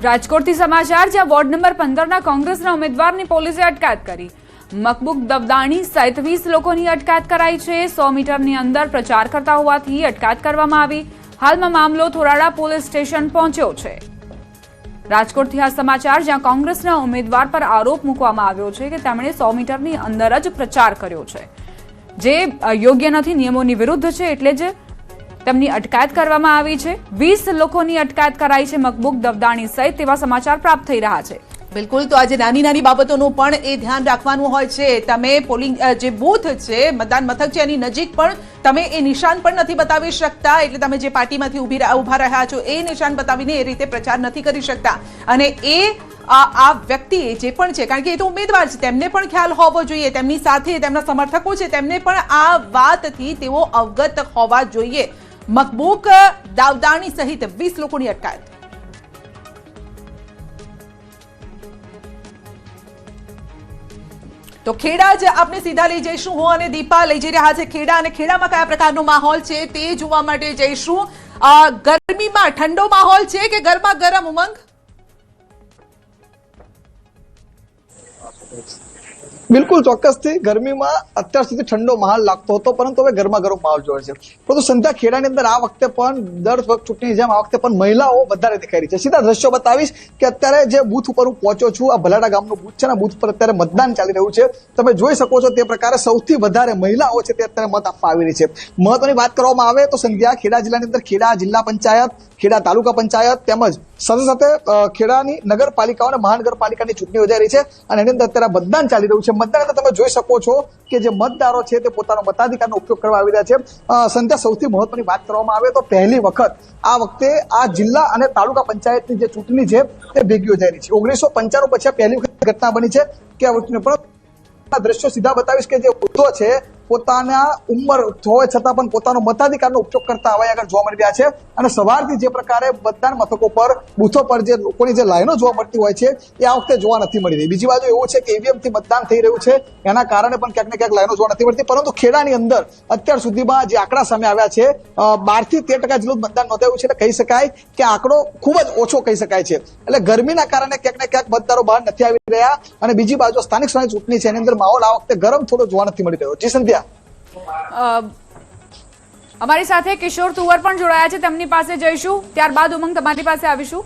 રાજકોટથી સમાચાર, જ્યાં વોર્ડ નંબર 15ના કોંગ્રેસના ઉમેદવારની પોલીસે અટકાયત કરી. મકબૂક દવદાણી સહિત 20 લોકોની અટકાયત કરાઈ છે. 100 મીટરની અંદર પ્રચાર કરતા હોવાથી અટકાયત કરવામાં આવી. હાલમાં મામલો થોરાડા પોલીસ સ્ટેશન પહોંચ્યો છે. રાજકોટથી આ સમાચાર, જ્યાં કોંગ્રેસના ઉમેદવાર પર આરોપ મૂકવામાં આવ્યો છે કે તેમણે 100 મીટરની અંદર જ પ્રચાર કર્યો છે, જે યોગ્ય નથી, નિયમોની વિરુદ્ધ છે, એટલે જ તેમની અટકાયત કરવામાં આવી છે. 20 લોકોની અટકાયત કરાઈ છે મકબૂક દવદાણી સહિત, તેવા સમાચાર પ્રાપ્ત થઈ રહ્યા છે. બિલકુલ, તો આજે નાની નાની બાબતોનું પણ એ ધ્યાન રાખવાનું હોય છે. તમે પોલિંગ જે બૂથ છે, મતદાન મથક છે, એની નજીક પણ તમે એ નિશાન પણ નથી બતાવી શકતા, એટલે તમે જે પાર્ટીમાંથી ઉભા રહ્યા છો એ નિશાન બતાવીને એ રીતે પ્રચાર નથી કરી શકતા. અને એ આ વ્યક્તિ જે પણ છે, કારણ કે એ તો ઉમેદવાર છે, તેમને પણ ખ્યાલ હોવો જોઈએ, તેમની સાથે તેમના સમર્થકો છે, તેમને પણ આ વાતથી તેઓ અવગત હોવા જોઈએ. મકબૂક દવદાણી સહિત 20 લોકોની અટકાયત. તો ખેડા જ આપણે સીધા લઈ જઈશું. હું અને દીપા લઈ જઈ રહ્યા છે ખેડા, અને ખેડામાં કયા પ્રકારનો માહોલ છે તે જોવા માટે જઈશું. ગરમીમાં ઠંડો માહોલ છે કે ગરમા ગરમ? ઉમંગ, બિલકુલ ચોક્કસથી ગરમીમાં અત્યાર સુધી ઠંડો માહોલ લાગતો હતો, પરંતુ હવે ગરમા ગરમ માહોલ જોવે છે. પરંતુ સંધ્યા ખેડાની અંદર આ વખતે પણ દર વખત ચૂંટણી જેમ આ વખતે પણ મહિલાઓ વધારે દેખાઈ રહી છે. સીધા દ્રશ્યો બતાવીશ કે અત્યારે જે બૂથ ઉપર હું પહોંચ્યો છું, આ ભલાડા ગામનું બૂથ છે ને, બૂથ પર અત્યારે મતદાન ચાલી રહ્યું છે. તમે જોઈ શકો છો તે પ્રકારે સૌથી વધારે મહિલાઓ છે તે અત્યારે મત આપવા આવી રહી છે. મહત્વની વાત કરવામાં આવે તો સંધ્યા ખેડા જિલ્લાની અંદર ખેડા જિલ્લા પંચાયત, ખેડા તાલુકા પંચાયત તેમજ સાથે સાથે ખેડાની નગરપાલિકાઓ અને મહાનગરપાલિકાની ચૂંટણી યોજાઈ રહી છે, અને એની અંદર અત્યારે મતદાન ચાલી રહ્યું છે. મતદાન અંદર તમે જોઈ શકો છો કે જે મતદારો છે તે પોતાનો મતાધિકારનો ઉપયોગ કરવા આવી રહ્યા છે. સંધ્યા, સૌથી મહત્વની વાત કરવામાં આવે તો પહેલી વખત આ વખતે આ જિલ્લા અને તાલુકા પંચાયતની જે ચૂંટણી છે તે ભેગી યોજાઈ રહી છે. 1995 પછી પહેલી વખત ઘટના બની છે કે આ વખતે પણ દ્રશ્યો સીધા બતાવીશ કે જે વૃદ્ધો છે પોતાના ઉંમર હોવા છતાં પણ પોતાનો મતાધિકારનો ઉપયોગ કરતા હવે આગળ જોવા મળી રહ્યા છે. અને સવારથી જે પ્રકારે મતદાન મથકો પર, બૂથો પર જે લોકોની જે લાઈનો જોવા મળતી હોય છે એ આ વખતે જોવા નથી મળી રહી. બીજી બાજુ એવું છે કે ઈવીએમ થી મતદાન થઈ રહ્યું છે, એના કારણે પણ ક્યાંક ને ક્યાંક લાઈનો જોવા નથી મળતી. પરંતુ ખેડાની અંદર અત્યાર સુધીમાં જે આંકડા સામે આવ્યા છે, 12 થી 13% જેટલું મતદાન નોંધાયું છે, એટલે કહી શકાય કે આંકડો ખૂબ જ ઓછો કહી શકાય છે. એટલે ગરમીના કારણે ક્યાંક ને ક્યાંક મતદારો બહાર નથી આવી રહ્યા. અને બીજી બાજુ સ્થાનિક સ્વરાજ્ય ચૂંટણી છે, એની અંદર માહોલ આ વખતે ગરમ થોડો જોવા નથી મળી રહ્યો. જી સંધ્યા. અમારી સાથે કિશોર તુવર પણ જોડાયા છે, તેમની પાસે જઈશું, ત્યારબાદ ઉમંગ તમારી પાસે આવીશું.